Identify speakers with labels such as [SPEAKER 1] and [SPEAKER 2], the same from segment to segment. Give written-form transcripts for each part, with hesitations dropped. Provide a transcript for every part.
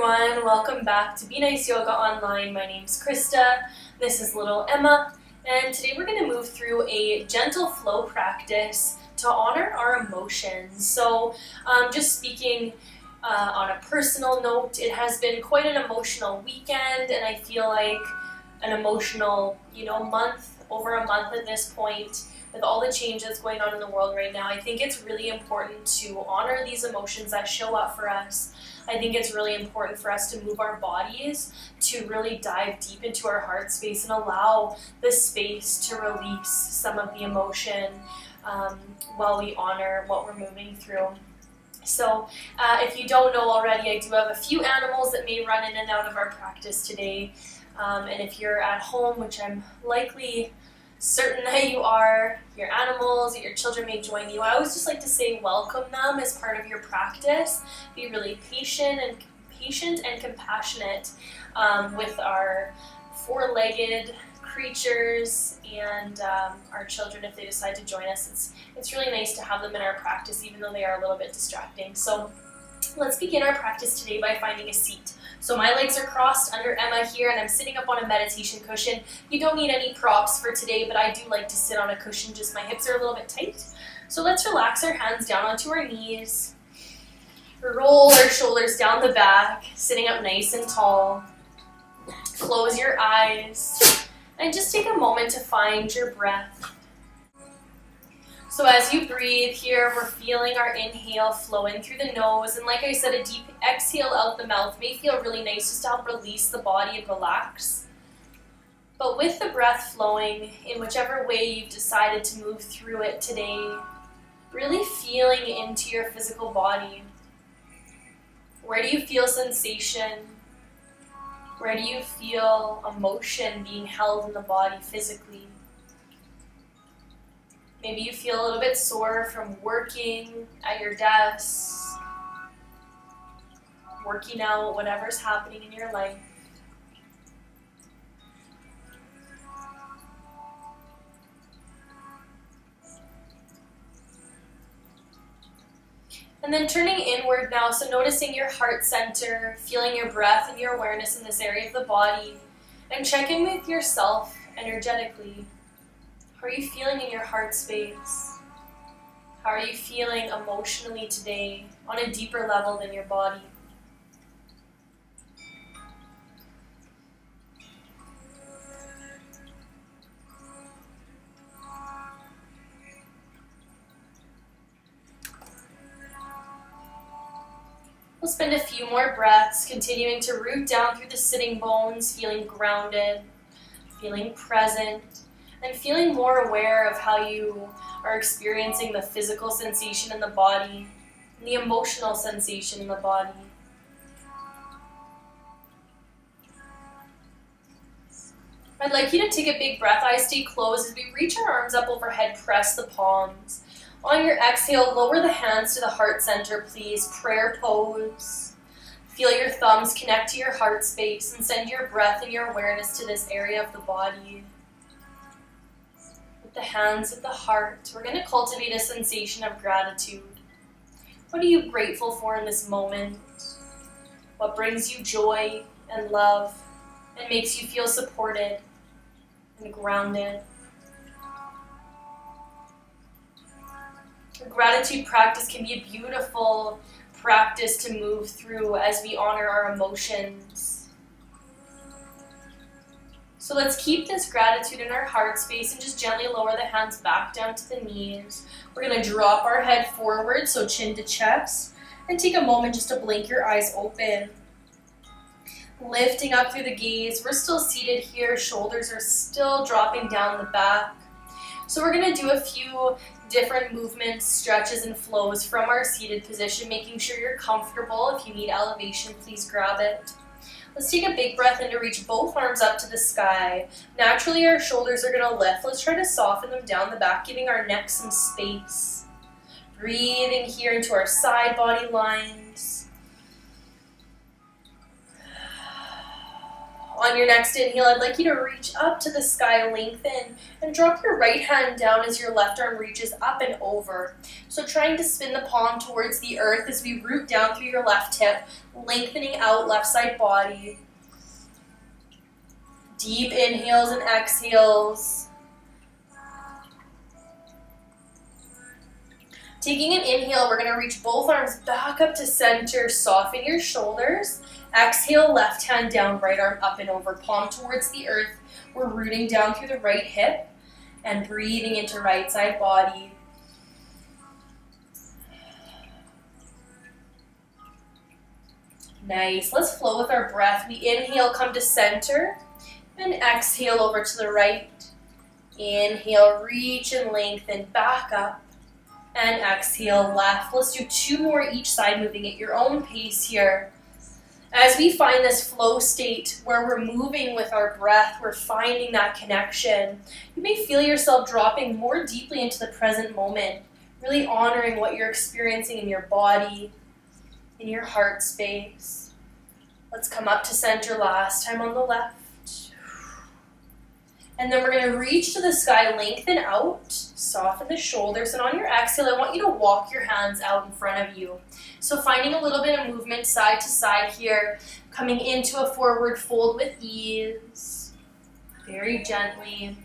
[SPEAKER 1] everyone, welcome back to Be Nice Yoga Online. My name's Krista, this is little Emma, and today we're going to move through a gentle flow practice to honor our emotions. So just speaking on a personal note, it has been quite an emotional weekend, and I feel like an emotional, month, over a month at this point. With all the changes going on in the world right now, I think it's really important to honor these emotions that show up for us. I think it's really important for us to move our bodies, to really dive deep into our heart space and allow the space to release some of the emotion while we honor what we're moving through. So if you don't know already, I do have a few animals that may run in and out of our practice today. And if you're at home, which I'm likely certain that you are, your animals or your children may join you, I always just like to say welcome them as part of your practice. Be really patient and compassionate with our four-legged creatures and our children if they decide to join us. It's really nice to have them in our practice, even though they are a little bit distracting. So let's begin our practice today by finding a seat. So my legs are crossed under Emma here, and I'm sitting up on a meditation cushion. You don't need any props for today, but I do like to sit on a cushion, just my hips are a little bit tight. So let's relax our hands down onto our knees. Roll our shoulders down the back, sitting up nice and tall. Close your eyes, and just take a moment to find your breath. So as you breathe here, we're feeling our inhale flowing through the nose, and like I said, a deep exhale out the mouth may feel really nice just to help release the body and relax. But with the breath flowing in whichever way you've decided to move through it today, really feeling into your physical body. Where do you feel sensation? Where do you feel emotion being held in the body physically? Maybe you feel a little bit sore from working at your desk, working out, whatever's happening in your life. And then turning inward now, so noticing your heart center, feeling your breath and your awareness in this area of the body, and check in with yourself energetically. How are you feeling in your heart space? How are you feeling emotionally today on a deeper level than your body? We'll spend a few more breaths, continuing to root down through the sitting bones, feeling grounded, feeling present, and feeling more aware of how you are experiencing the physical sensation in the body and the emotional sensation in the body. I'd like you to take a big breath. Eyes stay closed as we reach our arms up overhead, press the palms. On your exhale, lower the hands to the heart center, please. Prayer pose. Feel your thumbs connect to your heart space and send your breath and your awareness to this area of the body. The hands at the heart, we're going to cultivate a sensation of gratitude. What are you grateful for in this moment? What brings you joy and love and makes you feel supported and grounded? The gratitude practice can be a beautiful practice to move through as we honor our emotions. So let's keep this gratitude in our heart space and just gently lower the hands back down to the knees. We're going to drop our head forward, so chin to chest, and take a moment just to blink your eyes open. Lifting up through the gaze. We're still seated here. Shoulders are still dropping down the back. So we're going to do a few different movements, stretches, and flows from our seated position, making sure you're comfortable. If you need elevation, please grab it. Let's take a big breath in to reach both arms up to the sky. Naturally, our shoulders are going to lift. Let's try to soften them down the back, giving our neck some space. Breathing here into our side body lines. On your next inhale, I'd like you to reach up to the sky, lengthen, and drop your right hand down as your left arm reaches up and over. So trying to spin the palm towards the earth as we root down through your left hip, lengthening out left side body. Deep inhales and exhales. Taking an inhale, we're going to reach both arms back up to center, soften your shoulders. Exhale, left hand down, right arm up and over, palm towards the earth. We're rooting down through the right hip and breathing into right side body. Nice. Let's flow with our breath. We inhale, come to center, and exhale over to the right. Inhale, reach and lengthen, back up. And exhale, left. Let's do 2 more each side, moving at your own pace here. As we find this flow state where we're moving with our breath, we're finding that connection. You may feel yourself dropping more deeply into the present moment, really honoring what you're experiencing in your body, in your heart space. Let's come up to center last time on the left. And then we're going to reach to the sky, lengthen out, soften the shoulders, and on your exhale, I want you to walk your hands out in front of you. So finding a little bit of movement side to side here, coming into a forward fold with ease, very gently.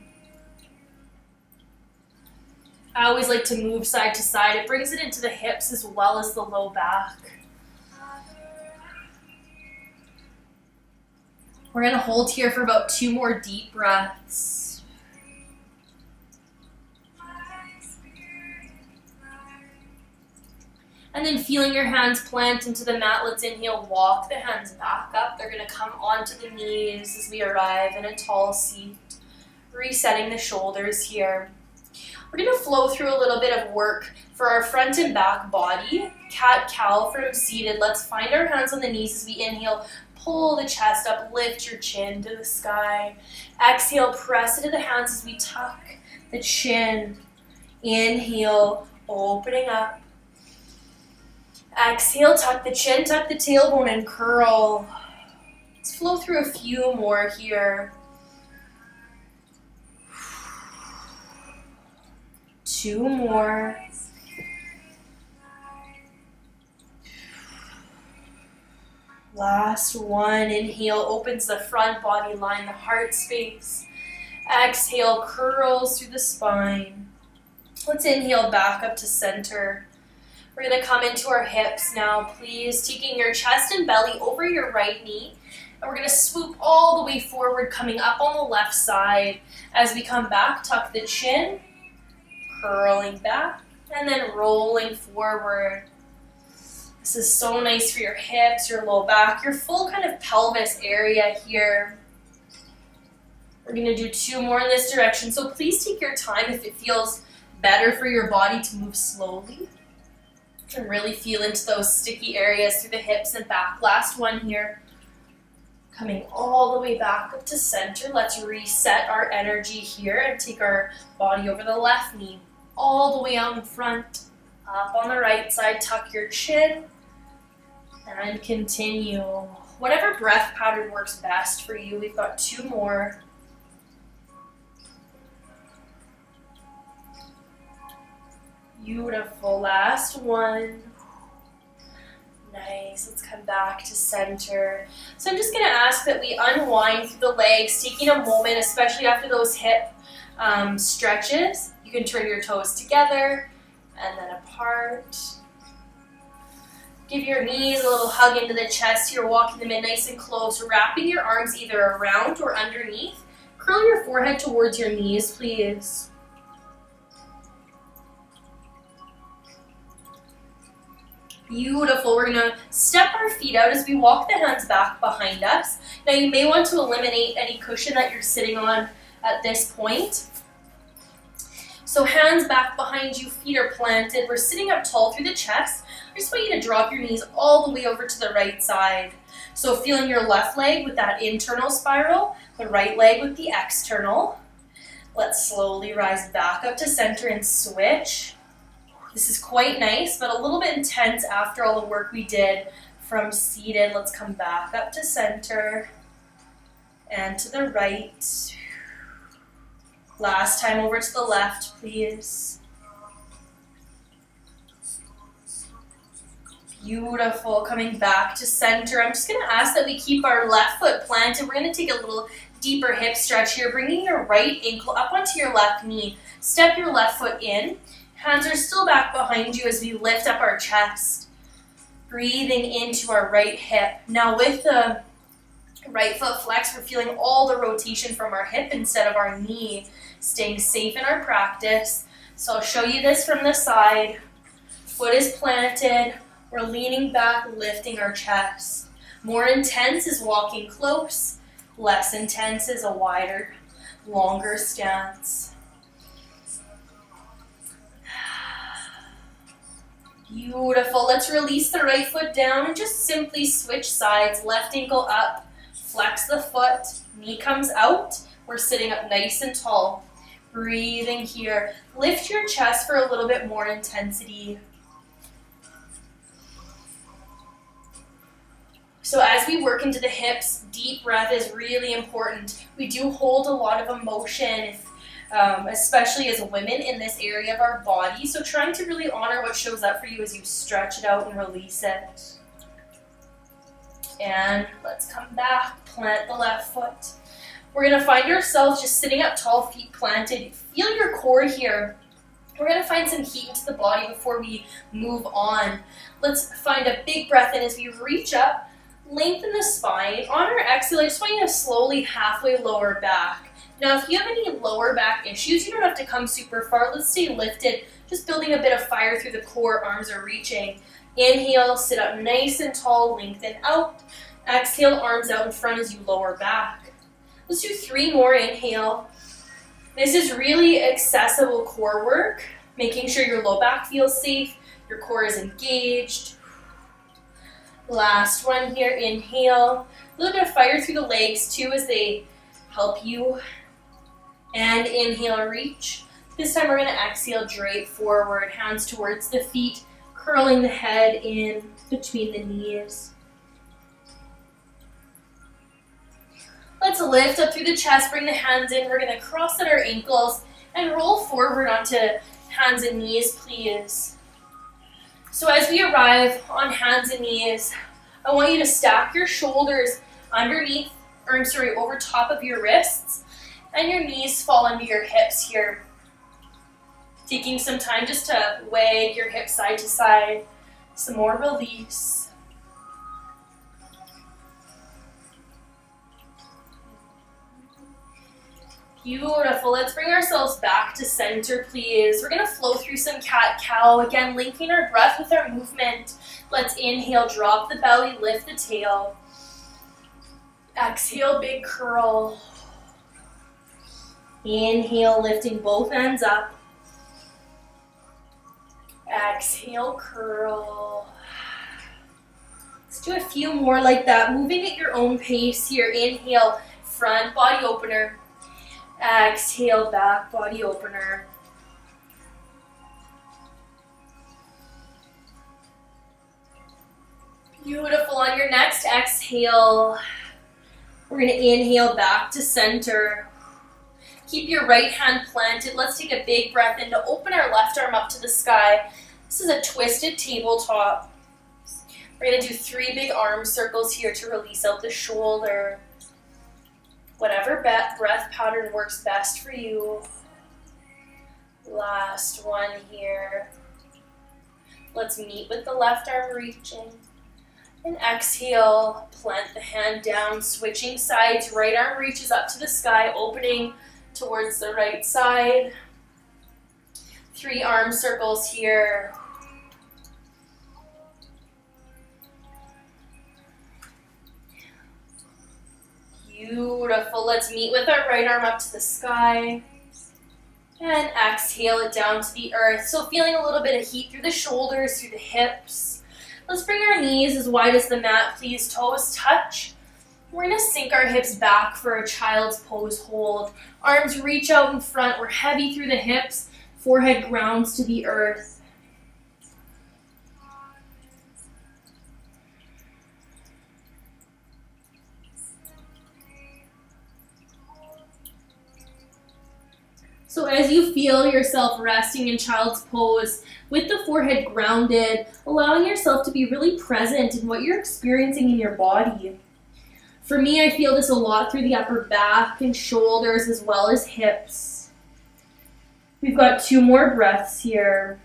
[SPEAKER 1] I always like to move side to side. It brings it into the hips as well as the low back. We're going to hold here for about 2 more deep breaths. And then feeling your hands plant into the mat, let's inhale, walk the hands back up. They're going to come onto the knees as we arrive in a tall seat. Resetting the shoulders here. We're going to flow through a little bit of work for our front and back body. Cat-cow from seated. Let's find our hands on the knees as we inhale. Pull the chest up, lift your chin to the sky. Exhale, press into the hands as we tuck the chin. Inhale, opening up. Exhale, tuck the chin, tuck the tailbone, and curl. Let's flow through a few more here. 2 more. Last one. Inhale, opens the front body line, the heart space. Exhale, curls through the spine. Let's inhale back up to center. We're going to come into our hips now, please. Taking your chest and belly over your right knee. And we're going to swoop all the way forward, coming up on the left side. As we come back, tuck the chin, curling back, and then rolling forward. This is so nice for your hips, your low back, your full kind of pelvis area here. We're going to do 2 more in this direction, so please take your time if it feels better for your body to move slowly. And really feel into those sticky areas through the hips and back. Last one here. Coming all the way back up to center. Let's reset our energy here and take our body over the left knee. All the way out in front. Up on the right side, tuck your chin. And continue. Whatever breath pattern works best for you. We've got 2 more. Beautiful. Last one. Nice. Let's come back to center. So I'm just going to ask that we unwind through the legs, taking a moment, especially after those hip stretches. You can turn your toes together and then apart. Give your knees a little hug into the chest here, walking them in nice and close, wrapping your arms either around or underneath. Curl your forehead towards your knees, please. Beautiful. We're going to step our feet out as we walk the hands back behind us. Now you may want to eliminate any cushion that you're sitting on at this point. So hands back behind you, feet are planted. We're sitting up tall through the chest. I just want you to drop your knees all the way over to the right side. So feeling your left leg with that internal spiral, the right leg with the external. Let's slowly rise back up to center and switch. This is quite nice, but a little bit intense after all the work we did from seated. Let's come back up to center. and to the right. Last time over to the left, please. Beautiful. Coming back to center. I'm just going to ask that we keep our left foot planted. We're going to take a little deeper hip stretch here, bringing your right ankle up onto your left knee. Step your left foot in. Hands are still back behind you as we lift up our chest. Breathing into our right hip. Now with the right foot flex, we're feeling all the rotation from our hip instead of our knee. Staying safe in our practice. So I'll show you this from the side. Foot is planted. We're leaning back, lifting our chest. More intense is walking close. Less intense is a wider, longer stance. Beautiful. Let's release the right foot down and just simply switch sides. Left ankle up. Flex the foot. Knee comes out. We're sitting up nice and tall. Breathing here. Lift your chest for a little bit more intensity. So as we work into the hips, deep breath is really important. We do hold a lot of emotion, especially as women in this area of our body. So trying to really honor what shows up for you as you stretch it out and release it. And let's come back, plant the left foot. We're going to find ourselves just sitting up tall, feet planted. Feel your core here. We're going to find some heat into the body before we move on. Let's find a big breath in as we reach up, lengthen the spine. On our exhale, I just want you to slowly halfway lower back. Now, if you have any lower back issues, you don't have to come super far. Let's stay lifted, just building a bit of fire through the core. Arms are reaching. Inhale, sit up nice and tall, lengthen out. Exhale, arms out in front as you lower back. Let's do 3 more. Inhale. This is really accessible core work, making sure your low back feels safe, your core is engaged. Last one here. Inhale. A little bit of fire through the legs too as they help you. And inhale, reach. This time we're going to exhale, drape forward, hands towards the feet, curling the head in between the knees. Let's lift up through the chest, bring the hands in. We're going to cross at our ankles and roll forward onto hands and knees, please. So as we arrive on hands and knees, I want you to stack your shoulders over top of your wrists, and your knees fall under your hips here. Taking some time just to wag your hips side to side. Some more release. Beautiful. Let's bring ourselves back to center, please. We're going to flow through some cat-cow. Again, linking our breath with our movement. Let's inhale, drop the belly, lift the tail. Exhale, big curl. Inhale, lifting both ends up. Exhale, curl. Let's do a few more like that. Moving at your own pace here. Inhale, front body opener. Exhale, back body opener. Beautiful. On your next exhale, we're going to inhale back to center. Keep your right hand planted. Let's take a big breath in to open our left arm up to the sky. This is a twisted tabletop. We're going to do 3 big arm circles here to release out the shoulder. Whatever breath pattern works best for you. Last one here. Let's meet with the left arm reaching. And exhale, plant the hand down, switching sides. Right arm reaches up to the sky, opening towards the right side. 3 arm circles here. Beautiful. Let's meet with our right arm up to the sky. And exhale it down to the earth. So feeling a little bit of heat through the shoulders, through the hips. Let's bring our knees as wide as the mat, please. Toes touch. We're going to sink our hips back for a child's pose hold. Arms reach out in front. We're heavy through the hips. Forehead grounds to the earth. So as you feel yourself resting in child's pose, with the forehead grounded, allowing yourself to be really present in what you're experiencing in your body. For me, I feel this a lot through the upper back and shoulders as well as hips. We've got 2 more breaths here.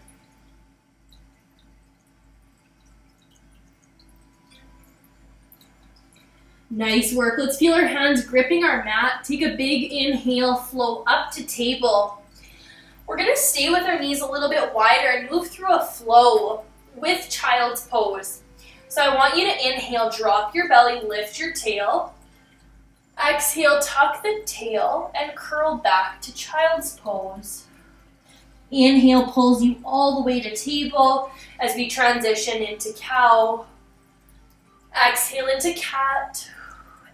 [SPEAKER 1] Nice work. Let's feel our hands gripping our mat. Take a big inhale, flow up to table. We're going to stay with our knees a little bit wider and move through a flow with child's pose. So I want you to inhale, drop your belly, lift your tail. Exhale, tuck the tail and curl back to child's pose. Inhale pulls you all the way to table as we transition into cow. Exhale into cat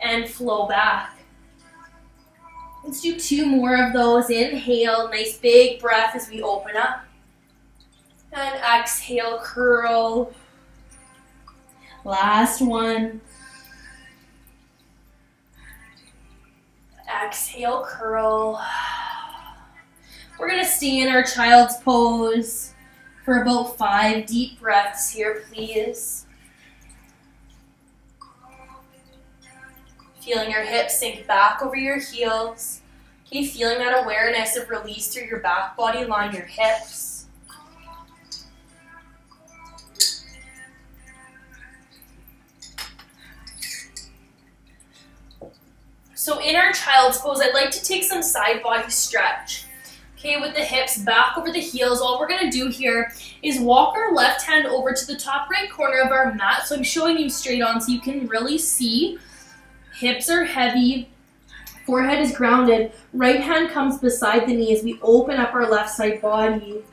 [SPEAKER 1] and flow back. Let's do 2 more of those. Inhale, nice big breath as we open up. And exhale, curl. Last one. Exhale, curl. We're going to stay in our child's pose for about 5 deep breaths here, please. Feeling your hips sink back over your heels. Okay, feeling that awareness of release through your back body, line your hips. So in our child's pose, I'd like to take some side body stretch. Okay, with the hips back over the heels, all we're going to do here is walk our left hand over to the top right corner of our mat. So I'm showing you straight on so you can really see. Hips are heavy, forehead is grounded, right hand comes beside the knee as we open up our left side body.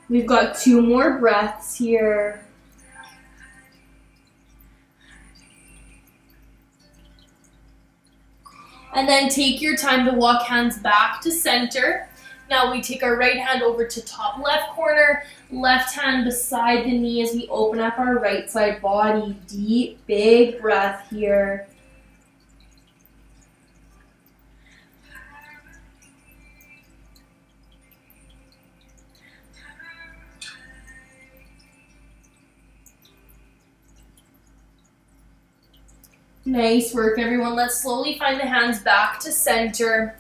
[SPEAKER 1] We've got 2 more breaths here. And then take your time to walk hands back to center. Now we take our right hand over to top left corner, left hand beside the knee as we open up our right side body. Deep, big breath here. Nice work, everyone. Let's slowly find the hands back to center.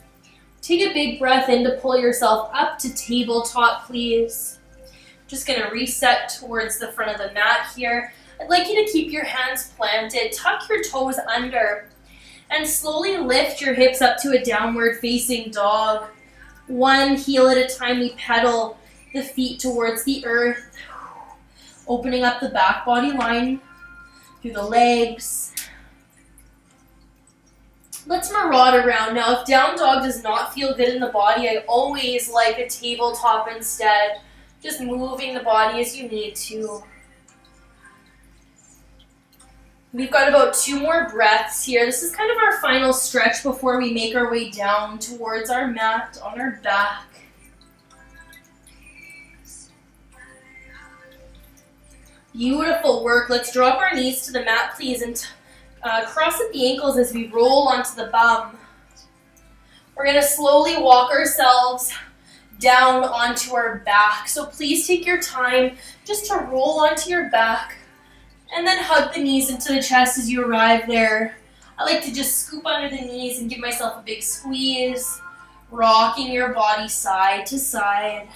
[SPEAKER 1] Take a big breath in to pull yourself up to tabletop, please. Just going to reset towards the front of the mat here. I'd like you to keep your hands planted, tuck your toes under, and slowly lift your hips up to a downward facing dog. 1 heel at a time, we pedal the feet towards the earth, opening up the back body line through the legs. Let's maraud around. Now, if down dog does not feel good in the body, I always like a tabletop instead. Just moving the body as you need to. We've got about 2 more breaths here. This is kind of our final stretch before we make our way down towards our mat on our back. Beautiful work. Let's drop our knees to the mat, please, and cross at the ankles as we roll onto the bum. We're going to slowly walk ourselves down onto our back. So please take your time just to roll onto your back and then hug the knees into the chest as you arrive there. I like to just scoop under the knees and give myself a big squeeze, rocking your body side to side.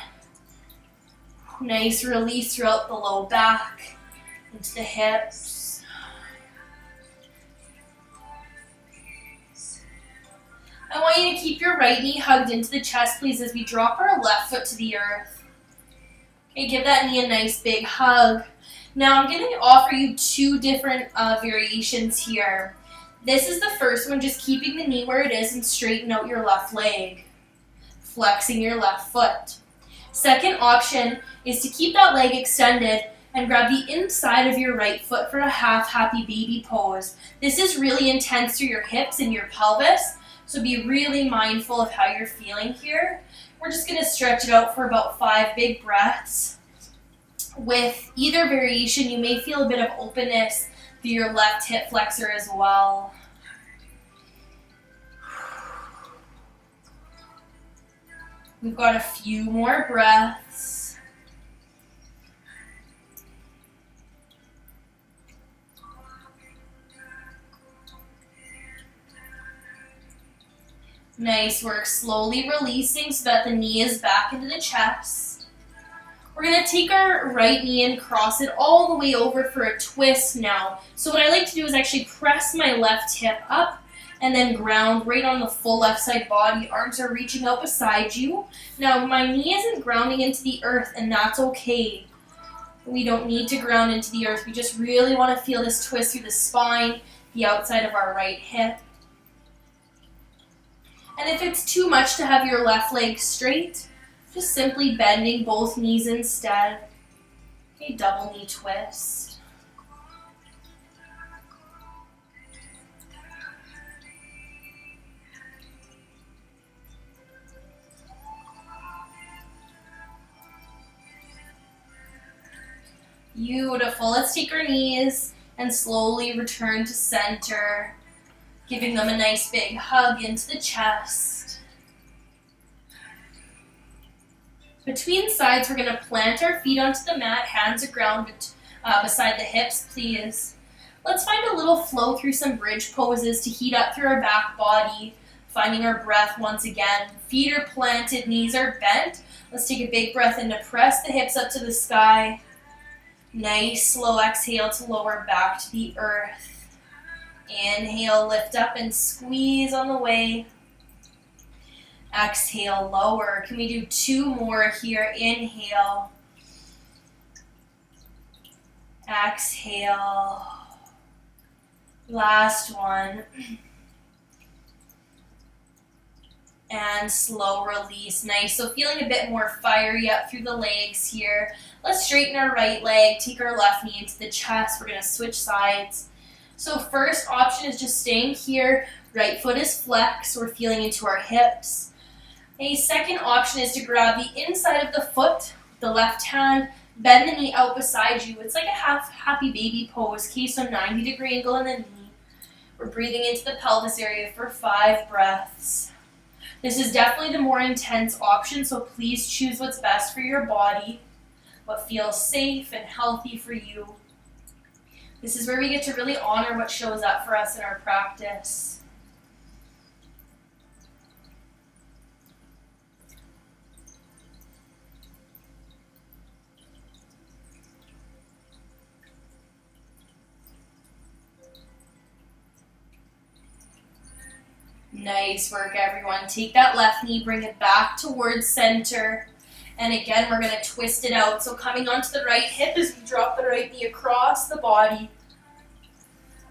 [SPEAKER 1] Nice release throughout the low back, into the hips. I want you to keep your right knee hugged into the chest, please, as we drop our left foot to the earth. Okay, give that knee a nice big hug. Now I'm going to offer you 2 different variations here. This is the first one, just keeping the knee where it is and straighten out your left leg, flexing your left foot. Second option is to keep that leg extended and grab the inside of your right foot for a half happy baby pose. This is really intense through your hips and your pelvis. So be really mindful of how you're feeling here. We're just going to stretch it out for about 5 big breaths. With either variation, you may feel a bit of openness through your left hip flexor as well. We've got a few more breaths. Nice work. Slowly releasing so that the knee is back into the chest. We're going to take our right knee and cross it all the way over for a twist now. So what I like to do is actually press my left hip up and then ground right on the full left side body. Arms are reaching out beside you. Now my knee isn't grounding into the earth, and that's okay. We don't need to ground into the earth. We just really want to feel this twist through the spine, the outside of our right hip. And if it's too much to have your left leg straight, just simply bending both knees instead. A double knee twist. Beautiful. Let's take our knees and slowly return to center, giving them a nice big hug into the chest. Between sides, we're going to plant our feet onto the mat, hands are grounded beside the hips, please. Let's find a little flow through some bridge poses to heat up through our back body, finding our breath once again. Feet are planted, knees are bent. Let's take a big breath in to press the hips up to the sky. Nice slow exhale to lower back to the earth. Inhale, lift up and squeeze on the way. Exhale, lower. Can we do 2 more here? Inhale. Exhale. Last one. And slow release. Nice. So feeling a bit more fiery up through the legs here. Let's straighten our right leg. Take our left knee into the chest. We're going to switch sides. So first option is just staying here. Right foot is flexed. We're feeling into our hips. A second option is to grab the inside of the foot, the left hand, bend the knee out beside you. It's like a half happy baby pose. Okay, so 90-degree angle in the knee. We're breathing into the pelvis area for 5 breaths. This is definitely the more intense option, so please choose what's best for your body, what feels safe and healthy for you. This is where we get to really honor what shows up for us in our practice. Nice work, everyone. Take that left knee, bring it back towards center. And again, we're going to twist it out. So coming onto the right hip as we drop the right knee across the body.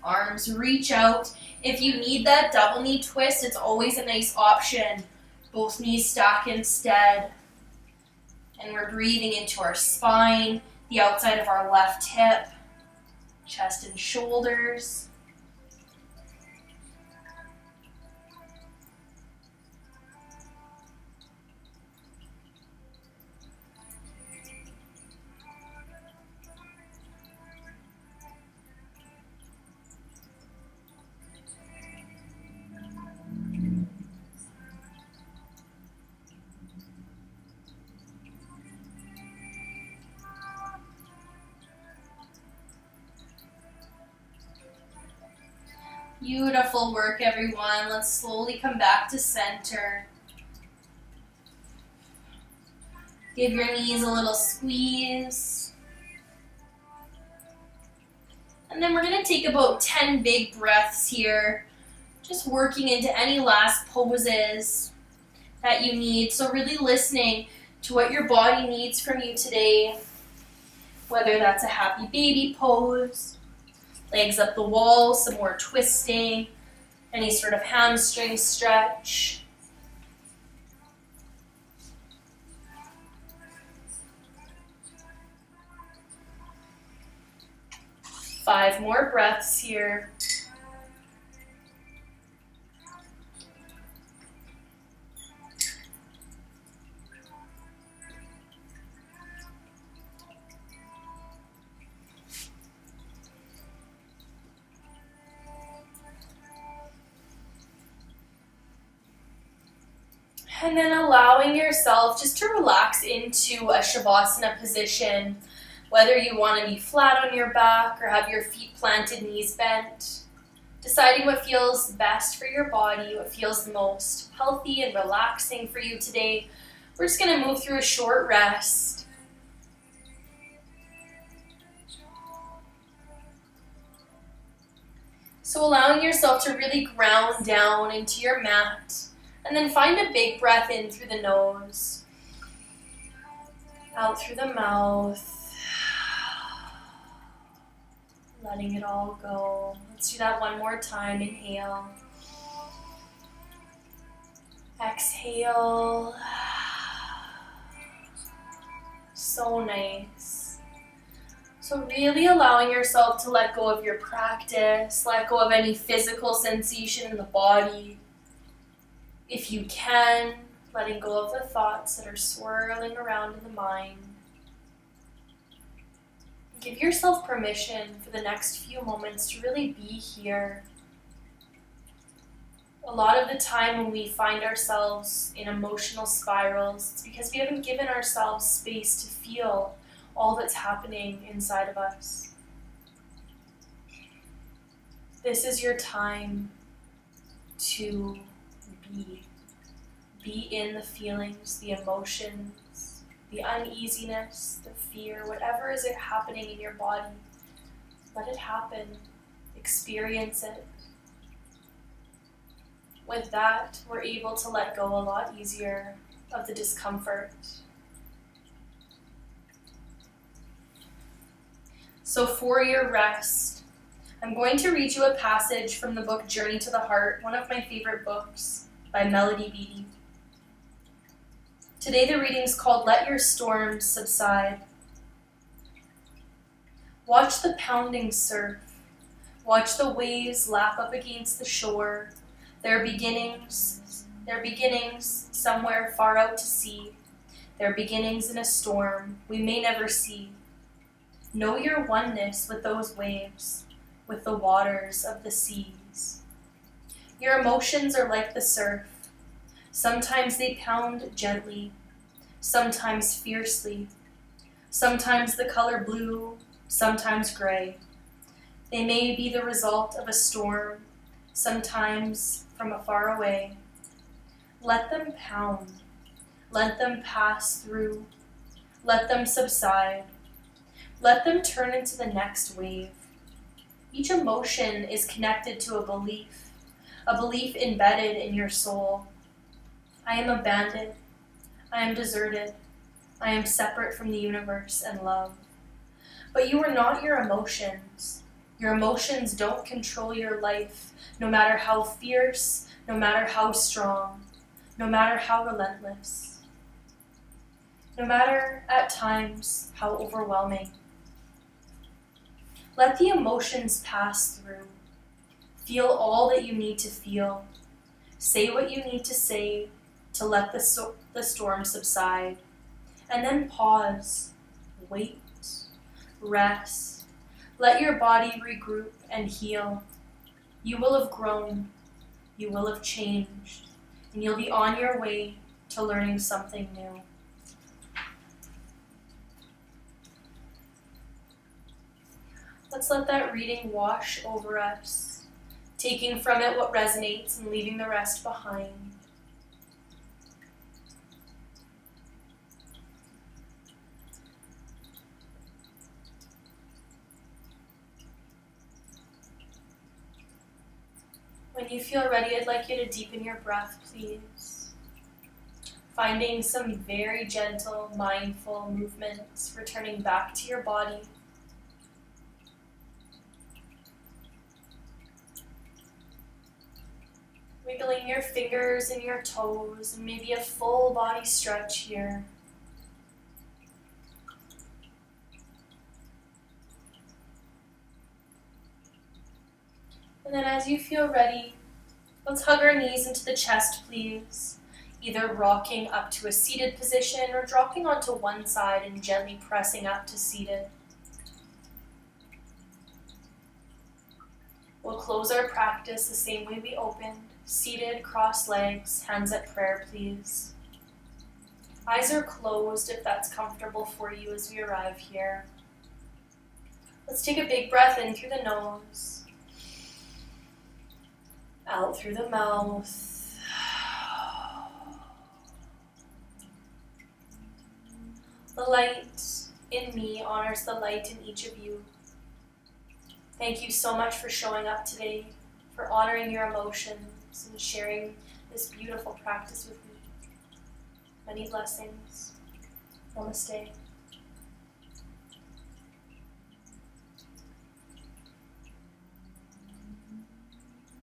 [SPEAKER 1] Arms reach out. If you need that double knee twist, it's always a nice option. Both knees stack instead. And we're breathing into our spine, the outside of our left hip, chest and shoulders. Beautiful work, everyone. Let's slowly come back to center. Give your knees a little squeeze. And then we're going to take about 10 big breaths here, just working into any last poses that you need. So really listening to what your body needs from you today, whether that's a happy baby pose, legs up the wall, some more twisting, any sort of hamstring stretch. Five more breaths here. And then allowing yourself just to relax into a Shavasana position, whether you want to be flat on your back or have your feet planted, knees bent. Deciding what feels best for your body, what feels the most healthy and relaxing for you today. We're just going to move through a short rest. So allowing yourself to really ground down into your mat, and then find a big breath in through the nose, out through the mouth. Letting it all go. Let's do that one more time. Inhale. Exhale. So nice. So really allowing yourself to let go of your practice, let go of any physical sensation in the body. If you can, letting go of the thoughts that are swirling around in the mind. Give yourself permission for the next few moments to really be here. A lot of the time when we find ourselves in emotional spirals, it's because we haven't given ourselves space to feel all that's happening inside of us. This is your time to be. Be in the feelings, the emotions, the uneasiness, the fear, whatever is happening in your body. Let it happen. Experience it. With that, we're able to let go a lot easier of the discomfort. So for your rest, I'm going to read you a passage from the book Journey to the Heart, one of my favorite books by Melody Beattie. Today the reading is called Let Your Storms Subside. Watch the pounding surf. Watch the waves lap up against the shore. Their beginnings somewhere far out to sea. Their beginnings in a storm we may never see. Know your oneness with those waves, with the waters of the seas. Your emotions are like the surf. Sometimes they pound gently, sometimes fiercely, sometimes the color blue, sometimes gray. They may be the result of a storm, sometimes from afar away. Let them pound, let them pass through, let them subside, let them turn into the next wave. Each emotion is connected to a belief embedded in your soul. I am abandoned, I am deserted, I am separate from the universe and love. But you are not your emotions. Your emotions don't control your life, no matter how fierce, no matter how strong, no matter how relentless, no matter at times how overwhelming. Let the emotions pass through. Feel all that you need to feel. Say what you need to say to let the storm subside. And then pause, wait, rest. Let your body regroup and heal. You will have grown, you will have changed, and you'll be on your way to learning something new. Let's let that reading wash over us, taking from it what resonates and leaving the rest behind. When you feel ready, I'd like you to deepen your breath, please. Finding some very gentle, mindful movements, returning back to your body. Wiggling your fingers and your toes, and maybe a full body stretch here. And then as you feel ready, let's hug our knees into the chest, please. Either rocking up to a seated position or dropping onto one side and gently pressing up to seated. We'll close our practice the same way we opened. Seated, crossed legs, hands at prayer, please. Eyes are closed if that's comfortable for you as we arrive here. Let's take a big breath in through the nose, out through the mouth. The light in me honors the light in each of you. Thank you so much for showing up today, for honoring your emotions and sharing this beautiful practice with me. Many blessings. Namaste.